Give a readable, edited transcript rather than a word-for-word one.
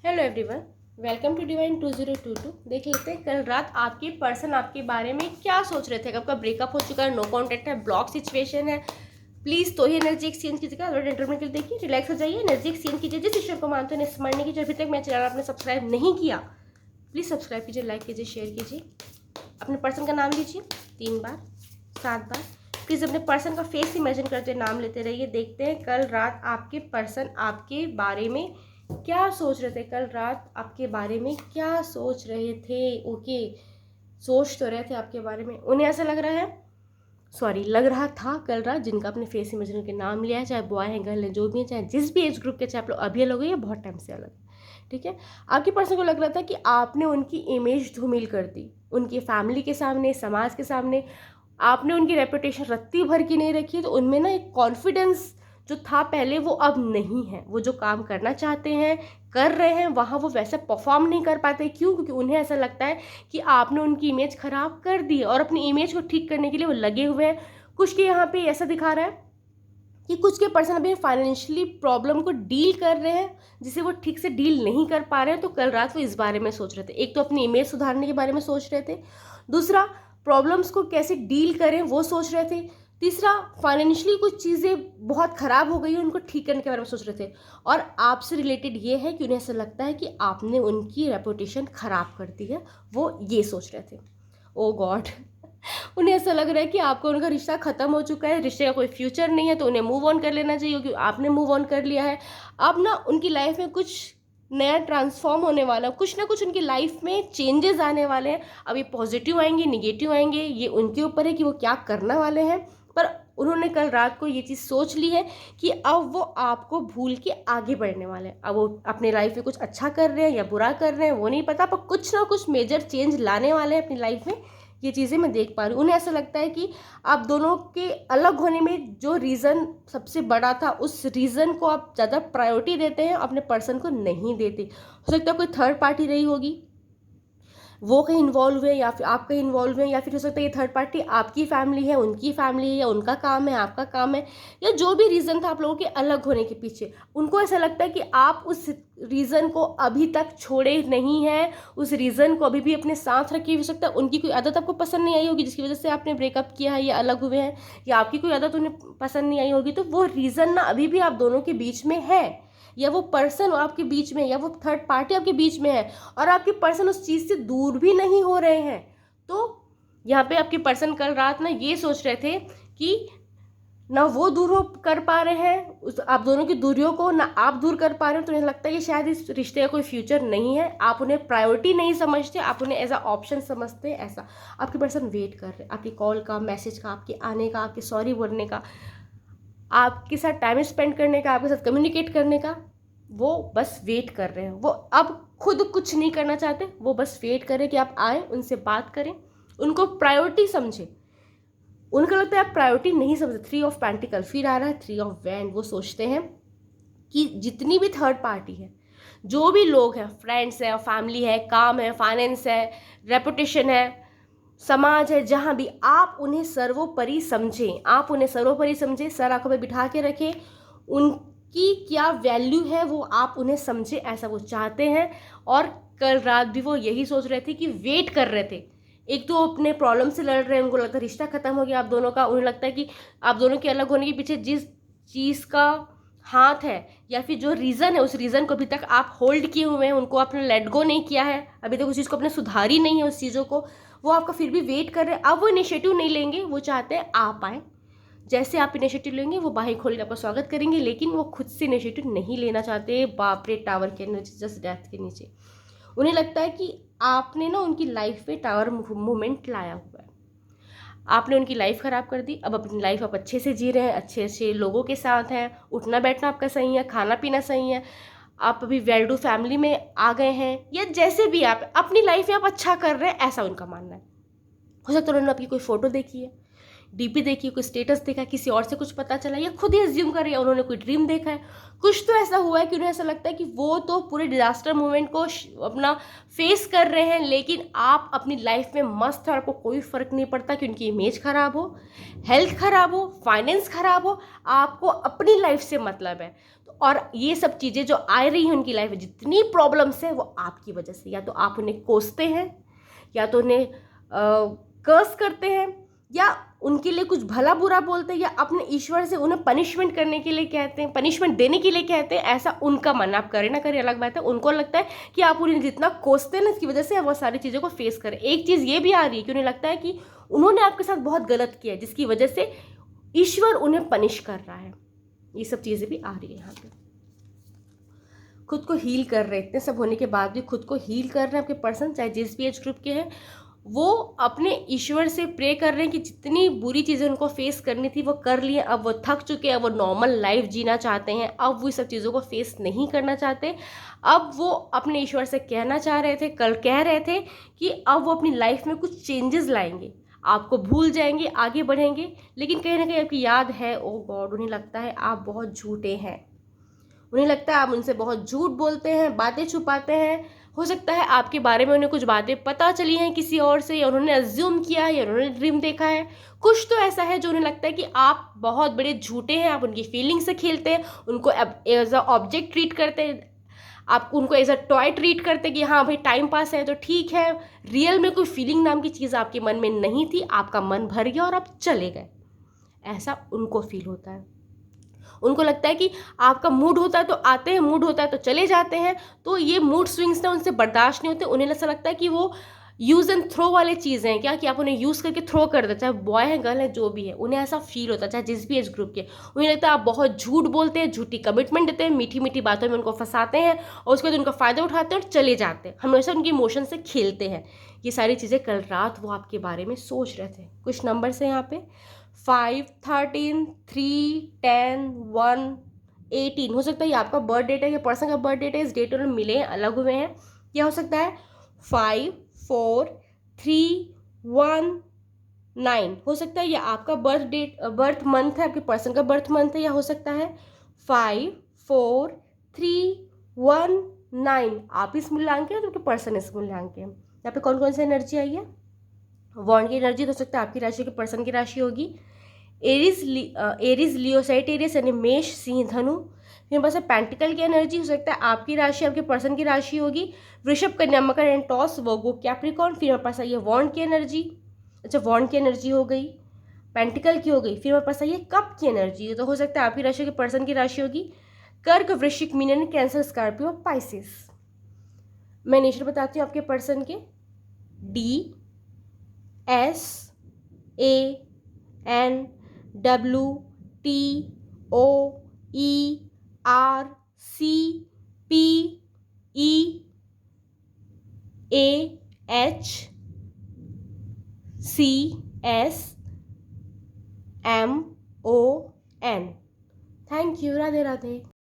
Hello everyone, welcome to divine 2022। देख लेते हैं कल रात आपके पर्सन आपके बारे में क्या सोच रहे थे। आपका ब्रेकअप हो चुका है, नो कॉन्टेक्ट है, ब्लॉक सिचुएशन है, प्लीज तो ही एनर्जी एक्सचेंज कीजिएगा। इंटरमेंट देखिए, रिलैक्स हो जाइए, एनर्जी एक्सचेंज कीजिए। जिस ईश्वर को मानते हैं स्मरण कीजिए। अभी तक मेरे चैनल आपने सब्सक्राइब नहीं किया, प्लीज सब्सक्राइब कीजिए, लाइक कीजिए, शेयर कीजिए। अपने पर्सन का नाम लीजिए 3 बार 7 बार। प्लीज अपने पर्सन का फेस इमेजिन करते नाम लेते रहिए। देखते हैं कल रात आपके पर्सन आपके बारे में क्या सोच रहे थे। कल रात आपके बारे में क्या सोच रहे थे। ओके, सोच तो रहे थे आपके बारे में। उन्हें ऐसा लग रहा है, सॉरी लग रहा था कल रात, जिनका अपने फेस इमेजिन के नाम लिया है, चाहे बॉय हैं गर्ल हैं जो भी हैं, चाहे जिस भी एज ग्रुप के, चाहे आप लोग अभी अलग हो या बहुत टाइम से अलग, ठीक है। आपके पर्सन को लग रहा था कि आपने उनकी इमेज धूमिल कर दी, उनकी फैमिली के सामने, समाज के सामने। आपने उनकी रेपुटेशन रत्ती भर की नहीं रखी, तो उनमें ना एक कॉन्फिडेंस जो था पहले वो अब नहीं है। वो जो काम करना चाहते हैं कर रहे हैं, वहाँ वो वैसे परफॉर्म नहीं कर पाते। क्यों? क्योंकि उन्हें ऐसा लगता है कि आपने उनकी इमेज खराब कर दी है और अपनी इमेज को ठीक करने के लिए वो लगे हुए हैं। कुछ के यहाँ पे ऐसा दिखा रहा है कि कुछ के पर्सन अभी फाइनेंशियली प्रॉब्लम को डील कर रहे हैं, जिसे वो ठीक से डील नहीं कर पा रहे हैं। तो कल रात वो इस बारे में सोच रहे थे। एक तो अपनी इमेज सुधारने के बारे में सोच रहे थे, दूसरा प्रॉब्लम्स को कैसे डील करें वो सोच रहे थे, तीसरा फाइनेंशियली कुछ चीज़ें बहुत ख़राब हो गई हैं उनको ठीक करने के बारे में सोच रहे थे। और आपसे रिलेटेड ये है कि उन्हें ऐसा लगता है कि आपने उनकी रेपुटेशन ख़राब कर दी है, वो ये सोच रहे थे। ओ गॉड, उन्हें ऐसा लग रहा है कि आपका उनका रिश्ता ख़त्म हो चुका है, रिश्ते का कोई फ्यूचर नहीं है, तो उन्हें मूव ऑन कर लेना चाहिए क्योंकि आपने मूव ऑन कर लिया है। अब ना उनकी लाइफ में कुछ नया ट्रांसफॉर्म होने वाला, कुछ ना कुछ उनकी लाइफ में चेंजेस आने वाले हैं। अब ये पॉजिटिव आएंगे निगेटिव आएंगे, ये उनके ऊपर है कि वो क्या करने वाले हैं। पर उन्होंने कल रात को ये चीज़ सोच ली है कि अब वो आपको भूल के आगे बढ़ने वाले हैं। अब वो अपनी लाइफ में कुछ अच्छा कर रहे हैं या बुरा कर रहे हैं वो नहीं पता, पर कुछ ना कुछ मेजर चेंज लाने वाले हैं अपनी लाइफ में। ये चीज़ें मैं देख पा रही हूँ। उन्हें ऐसा लगता है कि आप दोनों के अलग होने में जो रीज़न सबसे बड़ा था, उस रीज़न को आप ज़्यादा प्रायोरिटी देते हैं, अपने पर्सन को नहीं देते। हो सकता है कोई थर्ड पार्टी रही होगी, वो कहीं इन्वॉल्व है या फिर आप कहीं इन्वॉल्व है, या फिर हो सकता है ये थर्ड पार्टी आपकी फैमिली है, उनकी फैमिली है, या उनका काम है आपका काम है, या जो भी रीज़न था आप लोगों के अलग होने के पीछे। उनको ऐसा लगता है कि आप उस रीज़न को अभी तक छोड़े नहीं हैं, उस रीज़न को अभी भी अपने साथ रखे। हो सकता है उनकी कोई आदत आपको पसंद नहीं आई होगी जिसकी वजह से आपने ब्रेकअप किया है या अलग हुए हैं, या आपकी कोई आदत उन्हें पसंद नहीं आई होगी। तो वो रीज़न ना अभी भी आप दोनों के बीच में है, या वो पर्सन आपके बीच में, या वो थर्ड पार्टी आपके बीच में है, और आपके पर्सन उस चीज़ से दूर भी नहीं हो रहे हैं। तो यहाँ पे आपके पर्सन कल रात ना ये सोच रहे थे कि ना वो दूर हो कर पा रहे हैं उस आप दोनों की दूरियों को, ना आप दूर कर पा रहे हो। तो उन्हें लगता है कि शायद इस रिश्ते का कोई फ्यूचर नहीं है, आप उन्हें प्रायोरिटी नहीं समझते, आप उन्हें एज अ ऑप्शन समझते हैं। ऐसा आपके पर्सन वेट कर रहे हैं आपकी कॉल का, मैसेज का, आपके आने का, आपके सॉरी बोलने का, आपके साथ टाइम स्पेंड करने का, आपके साथ कम्युनिकेट करने का। वो बस वेट कर रहे हैं। वो अब खुद कुछ नहीं करना चाहते, वो बस वेट कर रहे हैं कि आप आए, उनसे बात करें, उनको प्रायोरिटी समझे। उनको लगता है आप प्रायोरिटी नहीं समझते। 3 ऑफ पेंटिकल फिर आ रहा है, 3 ऑफ वैंड। वो सोचते हैं कि जितनी भी थर्ड पार्टी है, जो भी लोग हैं, फ्रेंड्स है, फैमिली है, काम है, फाइनेंस है, रेपुटेशन है, समाज है, जहाँ भी, आप उन्हें सर्वोपरि समझें, आप उन्हें सर्वोपरि समझें, सर आंखों पे बिठा के रखें। उनकी क्या वैल्यू है वो आप उन्हें समझें, ऐसा वो चाहते हैं। और कल रात भी वो यही सोच रहे थे कि वेट कर रहे थे। एक तो अपने प्रॉब्लम से लड़ रहे हैं, उनको लगता है रिश्ता खत्म हो गया आप दोनों का। उन्हें लगता है कि आप दोनों के अलग होने के पीछे जिस चीज़ का हाथ है, या फिर जो रीज़न है, उस रीज़न को अभी तक आप होल्ड किए हुए हैं, उनको आपने लेट गो नहीं किया है, अभी तक उस चीज़ को आपने सुधारी नहीं है उस चीज़ों को। वो आपका फिर भी वेट कर रहे हैं। अब वो इनिशिएटिव नहीं लेंगे, वो चाहते हैं आप आएँ। जैसे आप इनिशिएटिव लेंगे वो बाहें खोल के आपका स्वागत करेंगे, लेकिन वो खुद से इनिशिएटिव नहीं लेना चाहते। बाप रे, टावर के नीचे, जस्ट डेथ के नीचे। उन्हें लगता है कि आपने ना उनकी लाइफ पे टावर मूवमेंट लाया हुआ है, आपने उनकी लाइफ ख़राब कर दी। अब अपनी लाइफ आप अच्छे से जी रहे हैं, अच्छे अच्छे लोगों के साथ हैं, उठना बैठना आपका सही है, खाना पीना सही है, आप अभी वेल डू फैमिली में आ गए हैं, या जैसे भी आप अपनी लाइफ में आप अच्छा कर रहे हैं, ऐसा उनका मानना है। हो सकता है उन्होंने आपकी कोई फ़ोटो देखी है, डीपी देखी, कोई स्टेटस देखा, किसी और से कुछ पता चला, या खुद ही अज्यूम कर रही है उन्होंने कोई ड्रीम देखा है। कुछ तो ऐसा हुआ है कि उन्हें ऐसा लगता है कि वो तो पूरे डिजास्टर मूवमेंट को अपना फेस कर रहे हैं, लेकिन आप अपनी लाइफ में मस्त है और आपको कोई फ़र्क नहीं पड़ता कि उनकी इमेज ख़राब हो, हेल्थ ख़राब हो, फाइनेंस ख़राब हो, आपको अपनी लाइफ से मतलब है। तो और ये सब चीज़ें जो आ रही हैं उनकी लाइफ में, जितनी प्रॉब्लम्स है वो आपकी वजह से, या तो आप उन्हें कोसते हैं, या तो उन्हें कर्स करते हैं, या उनके लिए कुछ भला बुरा बोलते हैं, या अपने ईश्वर से उन्हें पनिशमेंट करने के लिए कहते हैं, पनिशमेंट देने के लिए कहते हैं। ऐसा उनका मन, आप करें ना करें अलग बात है। उनको लगता है कि आप उन्हें जितना कोसते हैं ना, इसकी वजह से वो सारी चीज़ों को फेस करें। एक चीज़ ये भी आ रही है कि उन्हें लगता है कि उन्होंने आपके साथ बहुत गलत किया है, जिसकी वजह से ईश्वर उन्हें पनिश कर रहा है। ये सब चीज़ें भी आ रही है यहाँ पे। खुद को हील कर रहे, इतने सब होने के बाद भी खुद को हील कर रहे हैं आपके पर्सन, चाहे जिस भी एज ग्रुप के हैं। वो अपने ईश्वर से प्रे कर रहे हैं कि जितनी बुरी चीज़ें उनको फेस करनी थी वो कर लिए, अब वो थक चुके हैं, अब वो नॉर्मल लाइफ जीना चाहते हैं, अब वो सब चीज़ों को फेस नहीं करना चाहते। अब वो अपने ईश्वर से कहना चाह रहे थे, कल कह रहे थे कि अब वो अपनी लाइफ में कुछ चेंजेस लाएंगे, आपको भूल जाएंगे, आगे बढ़ेंगे। लेकिन कहीं ना कहीं आपकी याद है, ओ गॉड, उन्हें लगता है आप बहुत झूठे हैं, उन्हें लगता है आप उनसे बहुत झूठ बोलते हैं, बातें छुपाते हैं। हो सकता है आपके बारे में उन्हें कुछ बातें पता चली हैं किसी और से, या उन्होंने अज्यूम किया है, या उन्होंने ड्रीम देखा है। कुछ तो ऐसा है जो उन्हें लगता है कि आप बहुत बड़े झूठे हैं, आप उनकी फीलिंग से खेलते हैं, उनको एज अ ऑब्जेक्ट ट्रीट करते हैं, आप उनको एज अ टॉय ट्रीट करते हैं कि हाँ भाई टाइम पास है तो ठीक है। रियल में कोई फीलिंग नाम की चीज़ आपके मन में नहीं थी, आपका मन भर गया और आप चले गए, ऐसा उनको फील होता है। उनको लगता है कि आपका मूड होता है तो आते हैं, मूड होता है तो चले जाते हैं। तो ये मूड स्विंग्स ना उनसे बर्दाश्त नहीं होते। उन्हें ऐसा लगता है कि वो यूज़ एंड थ्रो वाले चीज़ें हैं क्या, कि आप उन्हें यूज़ करके थ्रो कर दो, चाहे बॉय है गर्ल है जो भी है। उन्हें ऐसा फील होता है, चाहे जिस भी एज ग्रुप के। उन्हें लगता है आप बहुत झूठ बोलते हैं, झूठी कमिटमेंट देते हैं, मीठी मीठी बातों में उनको फंसाते हैं, और उसके बाद उनका फ़ायदा उठाते हैं और चले जाते हैं, हमेशा उनके इमोशन से खेलते हैं। ये सारी चीज़ें कल रात वो आपके बारे में सोच रहे थे। कुछ नंबर्स हैं यहाँ पे 5, 13, 3, 10, 1, 18। हो सकता है ये आपका बर्थ डेट है, या पर्सन का बर्थ डेट है, इस डेट उन्हें मिले हैं, अलग हुए हैं। क्या हो सकता है 5, 4, 3, 1, 9। हो सकता है ये आपका बर्थ डेट, बर्थ मंथ है, आपके पर्सन का बर्थ मंथ है। या हो सकता है 5, 4, 3, 1, 9। आप इस मूल्यांक है तो आपके पर्सन इस मूल्यांक है। यहाँ पे कौन कौन सी एनर्जी आई है? वॉन्ड की एनर्जी हो सकता है आपकी राशि के पर्सन की राशि होगी। एरीज लियो सजिटेरियस यानी मेष सिंह धनु। फिर पास पेंटिकल की एनर्जी हो सकता है आपकी राशि आपके पर्सन की राशि होगी। वृषभ कन्या मकर एंड टॉस वर्गो कैप्रिकॉर्न। फिर हमारे पास आई है वॉन्ड की एनर्जी। अच्छा, वॉन्ड की एनर्जी हो गई, पेंटिकल की हो गई। फिर हमारे पास आई है कप की एनर्जी, तो हो सकता है आपकी राशि के पर्सन की राशि होगी कर्क, वृश्चिक, मीन, कैंसर, स्कॉर्पियो, पाइसिस। मैं नेचर बताती हूँ आपके पर्सन के। D, S, A, N, W, T, O, E, R, C, P, E, A, H, C, S, M, O, N। Thank you. Radhe Radhe.